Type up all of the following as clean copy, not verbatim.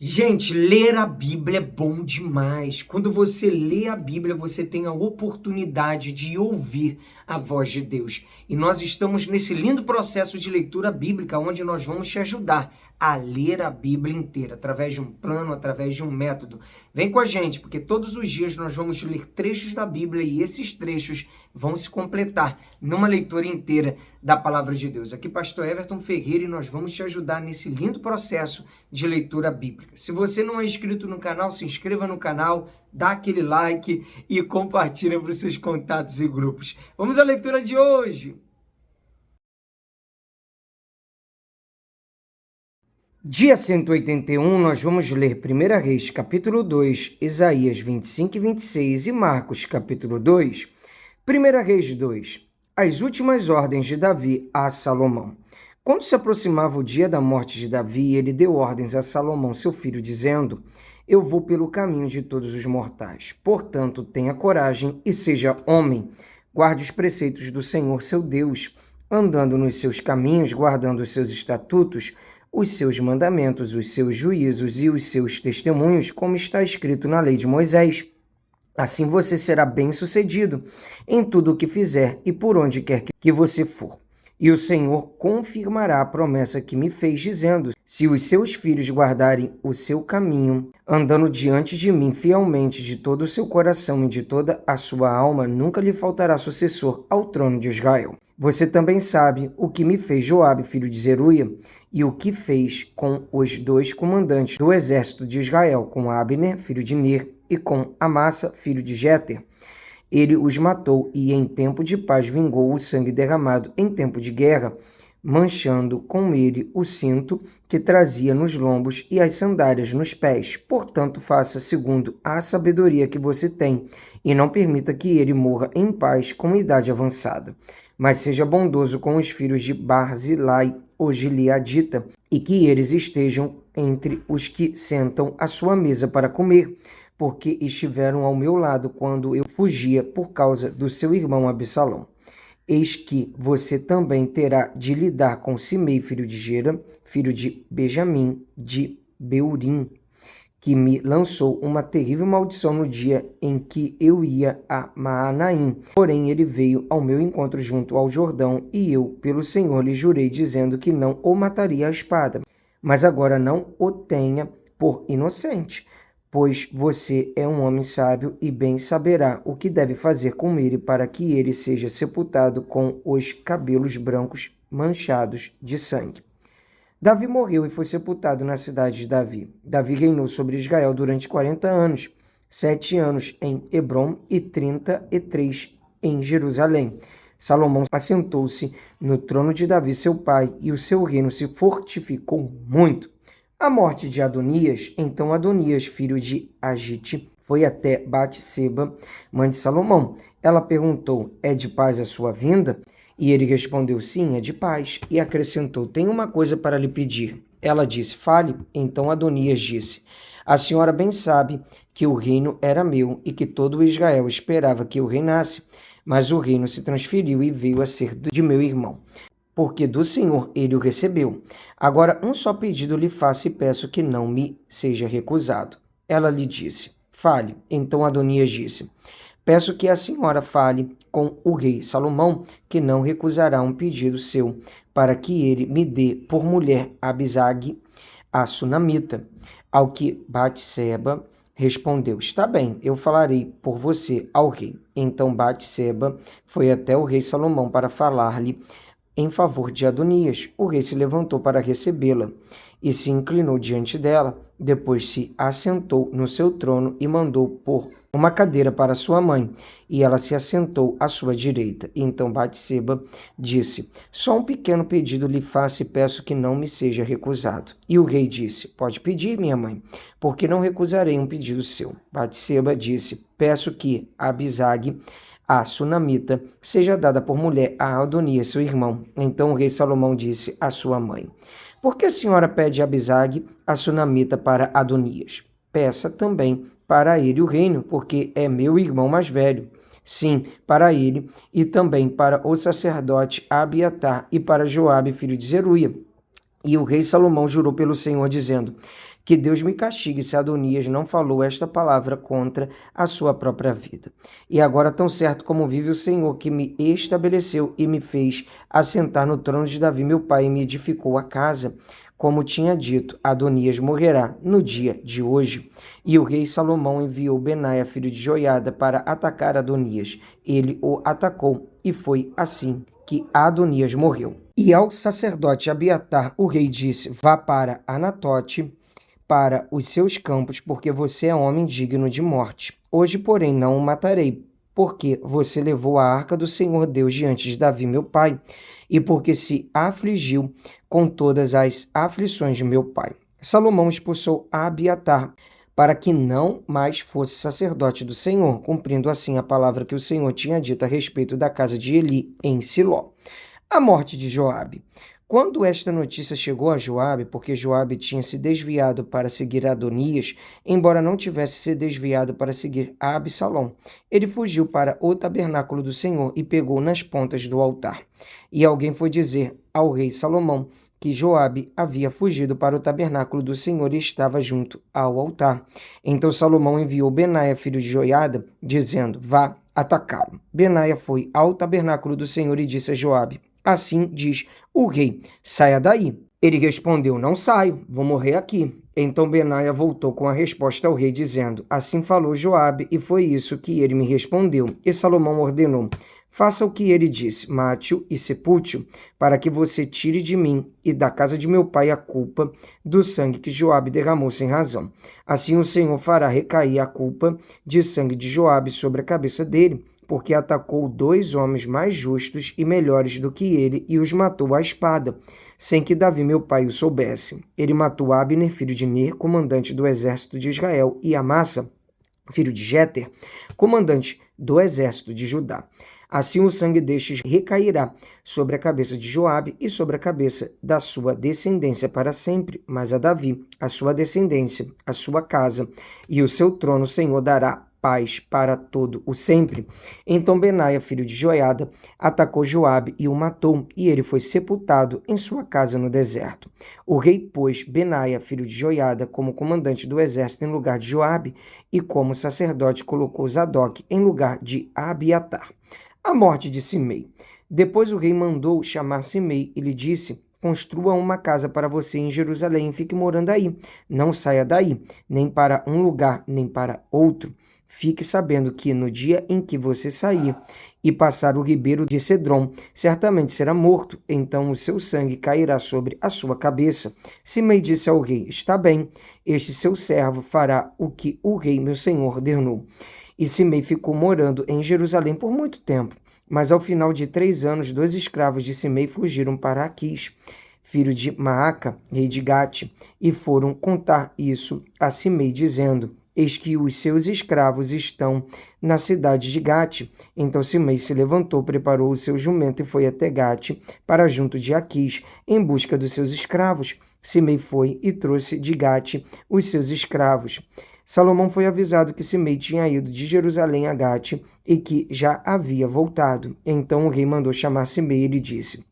Gente, ler a Bíblia é bom demais. Quando você lê a Bíblia, você tem a oportunidade de ouvir a voz de Deus. E nós estamos nesse lindo processo de leitura bíblica, onde nós vamos te ajudar a ler a Bíblia inteira, através de um plano, através de um método. Vem com a gente, porque todos os dias nós vamos ler trechos da Bíblia e esses trechos vão se completar numa leitura inteira da Palavra de Deus. Aqui, Pastor Everton Ferreira, e nós vamos te ajudar nesse lindo processo de leitura bíblica. Se você não é inscrito no canal, se inscreva no canal, dá aquele like e compartilha para os seus contatos e grupos. Vamos à leitura de hoje. Dia 181, nós vamos ler 1 Reis, capítulo 2, Isaías 25 e 26 e Marcos, capítulo 2. 1 Reis 2. As últimas ordens de Davi a Salomão. Quando se aproximava o dia da morte de Davi, ele deu ordens a Salomão, seu filho, dizendo: Eu vou pelo caminho de todos os mortais. Portanto, tenha coragem e seja homem. Guarde os preceitos do Senhor, seu Deus, andando nos seus caminhos, guardando os seus estatutos, os seus mandamentos, os seus juízos e os seus testemunhos, como está escrito na lei de Moisés. Assim você será bem-sucedido em tudo o que fizer e por onde quer que você for. E o Senhor confirmará a promessa que me fez, dizendo: se os seus filhos guardarem o seu caminho, andando diante de mim fielmente de todo o seu coração e de toda a sua alma, nunca lhe faltará sucessor ao trono de Israel. Você também sabe o que me fez Joabe, filho de Zeruia, e o que fez com os dois comandantes do exército de Israel, com Abner, filho de Ner, e com Amassa, filho de Jéter. Ele os matou e em tempo de paz vingou o sangue derramado em tempo de guerra, manchando com ele o cinto que trazia nos lombos e as sandálias nos pés. Portanto, faça segundo a sabedoria que você tem e não permita que ele morra em paz com idade avançada. Mas seja bondoso com os filhos de Barzilai, o Gileadita, e que eles estejam entre os que sentam à sua mesa para comer, porque estiveram ao meu lado quando eu fugia por causa do seu irmão Absalão. Eis que você também terá de lidar com Simei, filho de Gera, filho de Benjamim, de Beurim, que me lançou uma terrível maldição no dia em que eu ia a Maanaim. Porém, ele veio ao meu encontro junto ao Jordão, e eu, pelo Senhor, lhe jurei, dizendo que não o mataria à espada. Mas agora não o tenha por inocente, pois você é um homem sábio e bem saberá o que deve fazer com ele para que ele seja sepultado com os cabelos brancos manchados de sangue. Davi morreu e foi sepultado na cidade de Davi. Davi reinou sobre Israel durante 40 anos, 7 anos em Hebrom e 33 em Jerusalém. Salomão assentou-se no trono de Davi, seu pai, e o seu reino se fortificou muito. A morte de Adonias, então Adonias, filho de Agite, foi até Batseba, mãe de Salomão. Ela perguntou: é de paz a sua vinda? E ele respondeu: sim, é de paz. E acrescentou: tenho uma coisa para lhe pedir. Ela disse: fale. Então Adonias disse: a senhora bem sabe que o reino era meu e que todo Israel esperava que eu reinasse, mas o reino se transferiu e veio a ser de meu irmão, porque do Senhor ele o recebeu. Agora um só pedido lhe faço e peço que não me seja recusado. Ela lhe disse: fale. Então Adonias disse: peço que a senhora fale com o rei Salomão, que não recusará um pedido seu, para que ele me dê por mulher Abisag, a sunamita. Ao que Batseba respondeu: está bem, eu falarei por você ao rei. Então Batseba foi até o rei Salomão para falar-lhe em favor de Adonias. O rei se levantou para recebê-la e se inclinou diante dela. Depois se assentou no seu trono e mandou pôr uma cadeira para sua mãe, e ela se assentou à sua direita. Então Batseba disse: só um pequeno pedido lhe faço e peço que não me seja recusado. E o rei disse: pode pedir, minha mãe, porque não recusarei um pedido seu. Batseba disse: peço que Abisag, a sunamita, seja dada por mulher a Adonias, seu irmão. Então o rei Salomão disse à sua mãe: por que a senhora pede Abisag, a sunamita, para Adonias? Peça também para ele o reino, porque é meu irmão mais velho. Sim, para ele, e também para o sacerdote Abiatar e para Joabe, filho de Zeruia. E o rei Salomão jurou pelo Senhor, dizendo: Que Deus me castigue se Adonias não falou esta palavra contra a sua própria vida. E agora, tão certo como vive o Senhor, que me estabeleceu e me fez assentar no trono de Davi, meu pai, e me edificou a casa, como tinha dito, Adonias morrerá no dia de hoje. E o rei Salomão enviou Benaia, filho de Joiada, para atacar Adonias. Ele o atacou, e foi assim que Adonias morreu. E ao sacerdote Abiatar, o rei disse: vá para Anatote, para os seus campos, porque você é homem digno de morte. Hoje, porém, não o matarei, porque você levou a arca do Senhor Deus diante de Davi, meu pai, e porque se afligiu com todas as aflições de meu pai. Salomão expulsou Abiatar para que não mais fosse sacerdote do Senhor, cumprindo assim a palavra que o Senhor tinha dito a respeito da casa de Eli em Siló. A morte de Joabe. Quando esta notícia chegou a Joabe, porque Joabe tinha se desviado para seguir Adonias, embora não tivesse se desviado para seguir Absalom, ele fugiu para o tabernáculo do Senhor e pegou nas pontas do altar. E alguém foi dizer ao rei Salomão que Joabe havia fugido para o tabernáculo do Senhor e estava junto ao altar. Então Salomão enviou Benaia, filho de Joiada, dizendo: vá atacá-lo. Benaia foi ao tabernáculo do Senhor e disse a Joabe: assim diz o rei, saia daí. Ele respondeu: não saio, vou morrer aqui. Então Benaia voltou com a resposta ao rei, dizendo: assim falou Joabe, e foi isso que ele me respondeu. E Salomão ordenou: faça o que ele disse, mate-o e sepulte-o, para que você tire de mim e da casa de meu pai a culpa do sangue que Joabe derramou sem razão. Assim o Senhor fará recair a culpa de sangue de Joabe sobre a cabeça dele, porque atacou 2 homens mais justos e melhores do que ele e os matou à espada, sem que Davi, meu pai, o soubesse. Ele matou Abner, filho de Ner, comandante do exército de Israel, e Amassa, filho de Jeter, comandante do exército de Judá. Assim o sangue destes recairá sobre a cabeça de Joabe e sobre a cabeça da sua descendência para sempre, mas a Davi, a sua descendência, a sua casa e o seu trono o Senhor dará paz para todo o sempre. Então Benaia, filho de Joiada, atacou Joabe e o matou, e ele foi sepultado em sua casa no deserto. O rei pôs Benaia, filho de Joiada, como comandante do exército em lugar de Joabe, e como sacerdote colocou Zadok em lugar de Abiatar. A morte de Simei. Depois o rei mandou chamar Simei e lhe disse: construa uma casa para você em Jerusalém e fique morando aí. Não saia daí, nem para um lugar, nem para outro. Fique sabendo que no dia em que você sair e passar o ribeiro de Cedron, certamente será morto, então o seu sangue cairá sobre a sua cabeça. Simei disse ao rei: está bem, este seu servo fará o que o rei meu senhor ordenou. E Simei ficou morando em Jerusalém por muito tempo. Mas ao final de 3 anos, 2 escravos de Simei fugiram para Aquis, filho de Maaca, rei de Gate, e foram contar isso a Simei, dizendo: eis que os seus escravos estão na cidade de Gate. Então Simei se levantou, preparou o seu jumento e foi até Gate, para junto de Aquis, em busca dos seus escravos. Simei foi e trouxe de Gate os seus escravos. Salomão foi avisado que Simei tinha ido de Jerusalém a Gate e que já havia voltado. Então o rei mandou chamar Simei e lhe disse: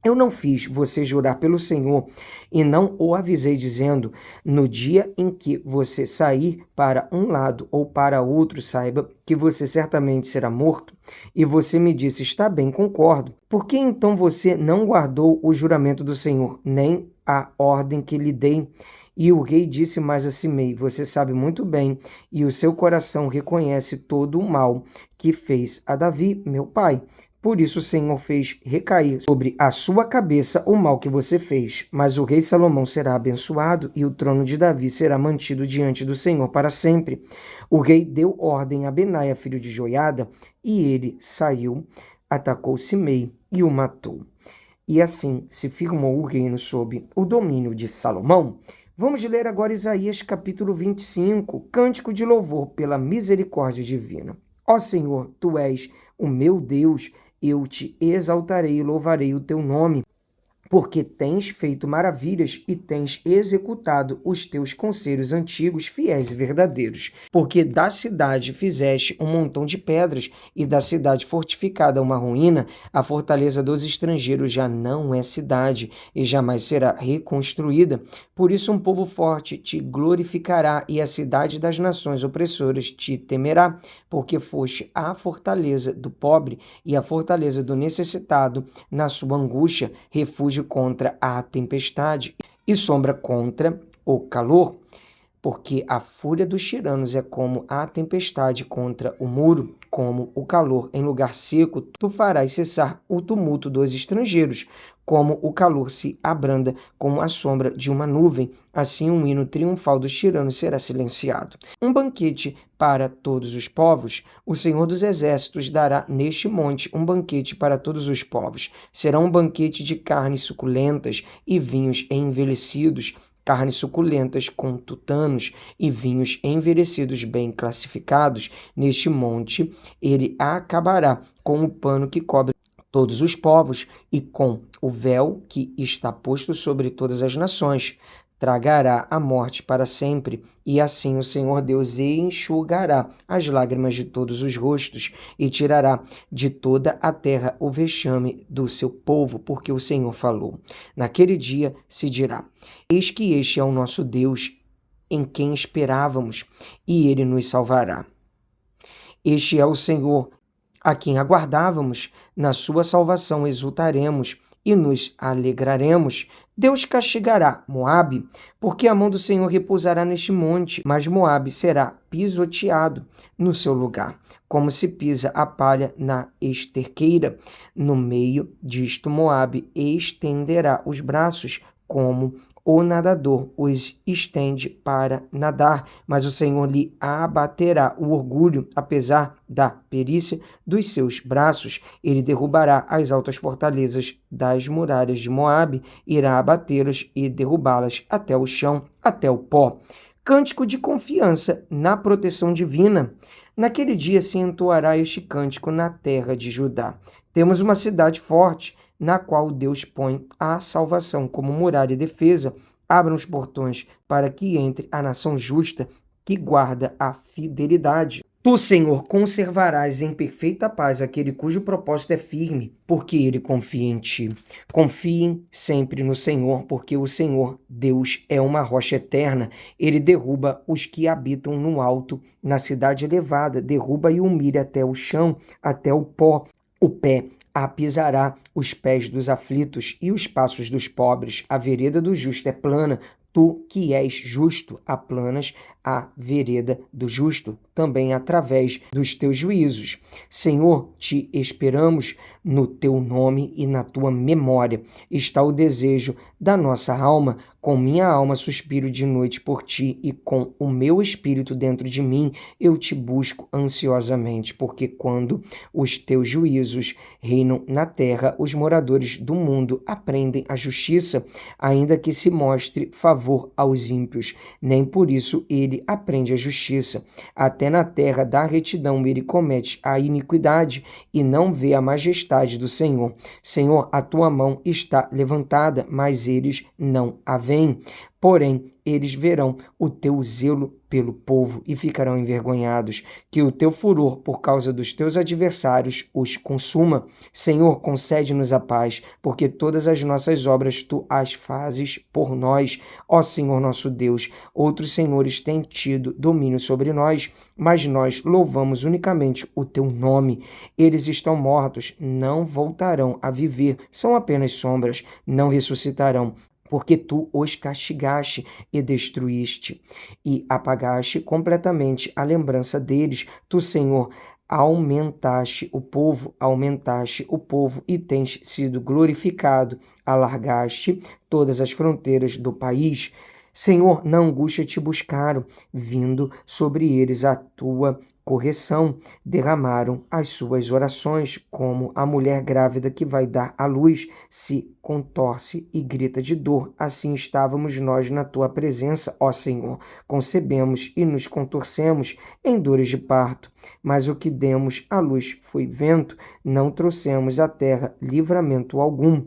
eu não fiz você jurar pelo Senhor e não o avisei dizendo: no dia em que você sair para um lado ou para outro, saiba que você certamente será morto. E você me disse: está bem, concordo. Por que então você não guardou o juramento do Senhor, nem a ordem que lhe dei? E o rei disse mais a Simei: você sabe muito bem, e o seu coração reconhece todo o mal que fez a Davi, meu pai. Por isso o Senhor fez recair sobre a sua cabeça o mal que você fez. Mas o rei Salomão será abençoado e o trono de Davi será mantido diante do Senhor para sempre. O rei deu ordem a Benaia, filho de Joiada, e ele saiu, atacou Simei e o matou. E assim se firmou o reino sob o domínio de Salomão. Vamos ler agora Isaías capítulo 25, cântico de louvor pela misericórdia divina. Ó Senhor, Tu és o meu Deus, eu te exaltarei e louvarei o teu nome, porque tens feito maravilhas e tens executado os teus conselhos antigos, fiéis e verdadeiros. Porque da cidade fizeste um montão de pedras, e da cidade fortificada uma ruína, a fortaleza dos estrangeiros já não é cidade, e jamais será reconstruída. Por isso um povo forte te glorificará, e a cidade das nações opressoras te temerá, porque foste a fortaleza do pobre e a fortaleza do necessitado na sua angústia, refúgio contra a tempestade e sombra contra o calor. Porque a fúria dos tiranos é como a tempestade contra o muro, como o calor em lugar seco, tu farás cessar o tumulto dos estrangeiros, como o calor se abranda com a sombra de uma nuvem, assim um hino triunfal dos tiranos será silenciado. Um banquete para todos os povos, o Senhor dos Exércitos dará neste monte um banquete para todos os povos. Será um banquete de carnes suculentas e vinhos envelhecidos, carnes suculentas com tutanos e vinhos envelhecidos bem classificados. Neste monte ele acabará com o pano que cobre todos os povos e com o véu que está posto sobre todas as nações. Tragará a morte para sempre, e assim o Senhor Deus enxugará as lágrimas de todos os rostos e tirará de toda a terra o vexame do seu povo, porque o Senhor falou. Naquele dia se dirá: eis que este é o nosso Deus, em quem esperávamos, e ele nos salvará. Este é o Senhor, a quem aguardávamos, na sua salvação exultaremos e nos alegraremos. Deus castigará Moabe, porque a mão do Senhor repousará neste monte, mas Moabe será pisoteado no seu lugar, como se pisa a palha na esterqueira. No meio disto, Moabe estenderá os braços, como o nadador os estende para nadar, mas o Senhor lhe abaterá o orgulho, apesar da perícia dos seus braços. Ele derrubará as altas fortalezas das muralhas de Moabe, irá abatê-las e derrubá-las até o chão, até o pó. Cântico de confiança na proteção divina. Naquele dia se entoará este cântico na terra de Judá. Temos uma cidade forte, na qual Deus põe a salvação como muralha e defesa. Abram os portões para que entre a nação justa que guarda a fidelidade. Tu, Senhor, conservarás em perfeita paz aquele cujo propósito é firme, porque ele confia em ti. Confiem sempre no Senhor, porque o Senhor, Deus, é uma rocha eterna. Ele derruba os que habitam no alto, na cidade elevada, derruba e humilha até o chão, até o pó. O pé apisará os pés dos aflitos e os passos dos pobres. A vereda do justo é plana. Tu, que és justo, aplanas a vereda do justo, também através dos teus juízos. Senhor, te esperamos, no teu nome e na tua memória está o desejo da nossa alma. Com minha alma suspiro de noite por ti, e com o meu espírito dentro de mim eu te busco ansiosamente, porque quando os teus juízos reinam na terra, os moradores do mundo aprendem a justiça, ainda que se mostre favor aos ímpios, nem por isso ele aprende a justiça. Até na terra da retidão ele comete a iniquidade e não vê a majestade do Senhor. Senhor, a tua mão está levantada, mas eles não a veem. Porém, eles verão o teu zelo pelo povo e ficarão envergonhados, que o teu furor por causa dos teus adversários os consuma. Senhor, concede-nos a paz, porque todas as nossas obras tu as fazes por nós. Ó Senhor nosso Deus, outros senhores têm tido domínio sobre nós, mas nós louvamos unicamente o teu nome. Eles estão mortos, não voltarão a viver, são apenas sombras, não ressuscitarão, porque tu os castigaste e destruíste, e apagaste completamente a lembrança deles. Tu, Senhor, aumentaste o povo e tens sido glorificado, alargaste todas as fronteiras do país. Senhor, na angústia te buscaram, vindo sobre eles a tua correção, derramaram as suas orações, como a mulher grávida que vai dar à luz, se contorce e grita de dor. Assim estávamos nós na tua presença, ó Senhor. Concebemos e nos contorcemos em dores de parto, mas o que demos à luz foi vento, não trouxemos à terra livramento algum.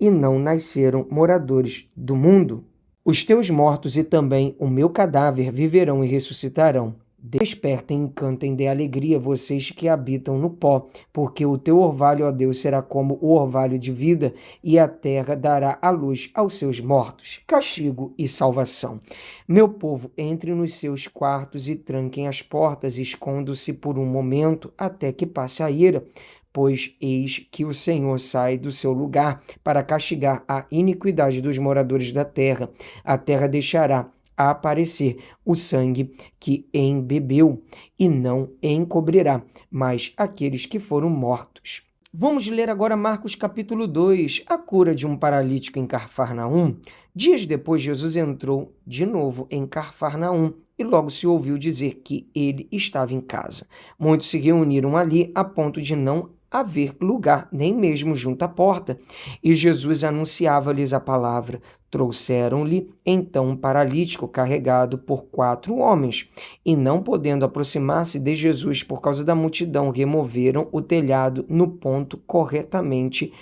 e não nasceram moradores do mundo. Os teus mortos e também o meu cadáver viverão e ressuscitarão. Despertem e cantem de alegria vocês que habitam no pó, porque o teu orvalho, ó Deus, será como o orvalho de vida, e a terra dará a luz aos seus mortos. Castigo e salvação. Meu povo, entre nos seus quartos e tranquem as portas, escondam-se por um momento até que passe a ira. Pois eis que o Senhor sai do seu lugar para castigar a iniquidade dos moradores da terra. A terra deixará aparecer o sangue que embebeu e não encobrirá mais aqueles que foram mortos. Vamos ler agora Marcos capítulo 2, a cura de um paralítico em Cafarnaum. Dias depois, Jesus entrou de novo em Cafarnaum e logo se ouviu dizer que ele estava em casa. Muitos se reuniram ali a ponto de não haver lugar, nem mesmo junto à porta. E Jesus anunciava-lhes a palavra. Trouxeram-lhe então um paralítico carregado por 4 homens. E não podendo aproximar-se de Jesus por causa da multidão, removeram o telhado no ponto corretamente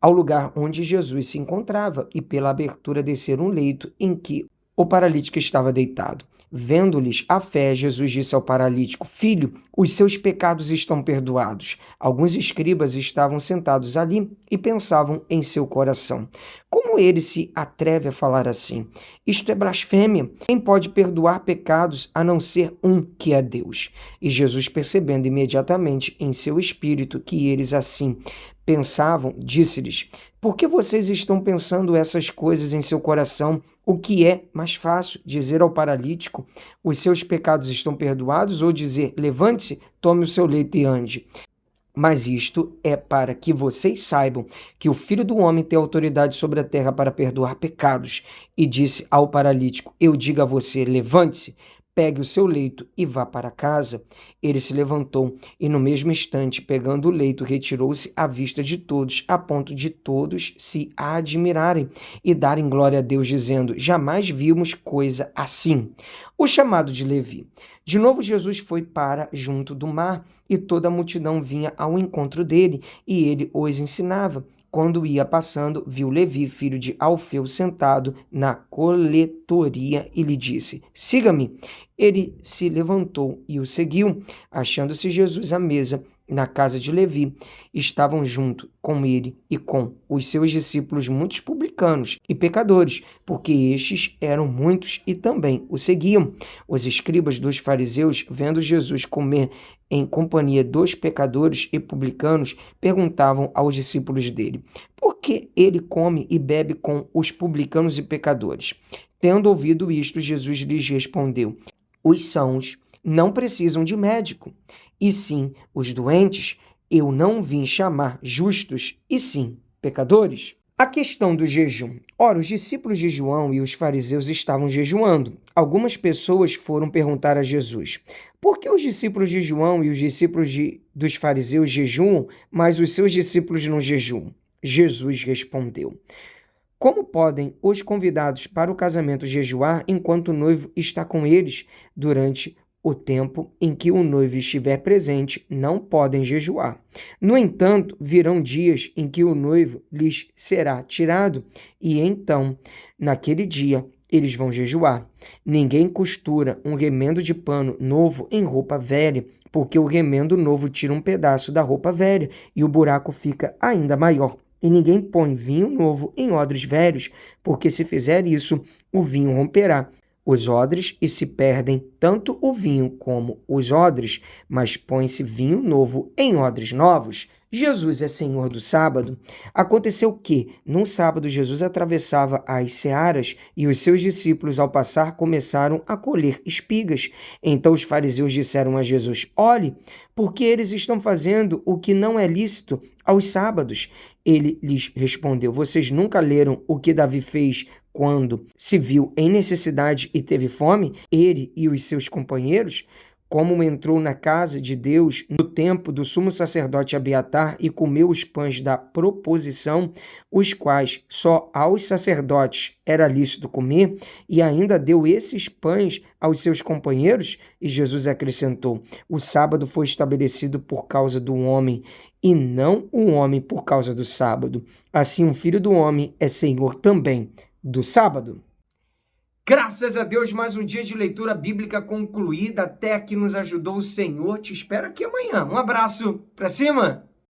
ao lugar onde Jesus se encontrava, e pela abertura desceram um leito em que o paralítico estava deitado. Vendo-lhes a fé, Jesus disse ao paralítico: Filho, os seus pecados estão perdoados. Alguns escribas estavam sentados ali e pensavam em seu coração: como ele se atreve a falar assim? Isto é blasfêmia. Quem pode perdoar pecados a não ser um, que é Deus? E Jesus, percebendo imediatamente em seu espírito que eles assim pensavam, disse-lhes: por que vocês estão pensando essas coisas em seu coração? O que é mais fácil, dizer ao paralítico: os seus pecados estão perdoados, ou dizer: levante-se, tome o seu leito e ande? Mas isto é para que vocês saibam que o Filho do Homem tem autoridade sobre a terra para perdoar pecados. E disse ao paralítico: eu digo a você, levante-se, pegue o seu leito e vá para casa. Ele se levantou e, no mesmo instante, pegando o leito, retirou-se à vista de todos, a ponto de todos se admirarem e darem glória a Deus, dizendo: jamais vimos coisa assim. O chamado de Levi. De novo, Jesus foi para junto do mar, e toda a multidão vinha ao encontro dele, e ele os ensinava. Quando ia passando, viu Levi, filho de Alfeu, sentado na coletoria, e lhe disse: siga-me. Ele se levantou e o seguiu. Achando-se Jesus à mesa na casa de Levi, estavam junto com ele e com os seus discípulos muitos publicanos e pecadores, porque estes eram muitos e também o seguiam. Os escribas dos fariseus, vendo Jesus comer em companhia dos pecadores e publicanos, perguntavam aos discípulos dele: por que ele come e bebe com os publicanos e pecadores? Tendo ouvido isto, Jesus lhes respondeu: os sãos não precisam de médico, e sim os doentes. Eu não vim chamar justos, e sim pecadores. A questão do jejum. Ora, os discípulos de João e os fariseus estavam jejuando. Algumas pessoas foram perguntar a Jesus: por que os discípulos de João e os discípulos dos fariseus jejuam, mas os seus discípulos não jejuam? Jesus respondeu: como podem os convidados para o casamento jejuar enquanto o noivo está com eles? Durante o tempo em que o noivo estiver presente, não podem jejuar. No entanto, virão dias em que o noivo lhes será tirado, e então, naquele dia, eles vão jejuar. Ninguém costura um remendo de pano novo em roupa velha, porque o remendo novo tira um pedaço da roupa velha e o buraco fica ainda maior. E ninguém põe vinho novo em odres velhos, porque se fizer isso, o vinho romperá os odres e se perdem tanto o vinho como os odres, mas põe-se vinho novo em odres novos. Jesus é Senhor do sábado. Aconteceu que, num sábado, Jesus atravessava as searas e os seus discípulos, ao passar, começaram a colher espigas. Então os fariseus disseram a Jesus: olhe, porque eles estão fazendo o que não é lícito aos sábados. Ele lhes respondeu: vocês nunca leram o que Davi fez quando se viu em necessidade e teve fome, ele e os seus companheiros? como entrou na casa de Deus no tempo do sumo sacerdote Abiatar e comeu os pães da proposição, os quais só aos sacerdotes era lícito comer, e ainda deu esses pães aos seus companheiros? E Jesus acrescentou: o sábado foi estabelecido por causa do homem, e não o homem por causa do sábado. Assim, o Filho do Homem é Senhor também do sábado. Graças a Deus, mais um dia de leitura bíblica concluída. Até aqui nos ajudou o Senhor. Te espero aqui amanhã. Um abraço. Pra cima!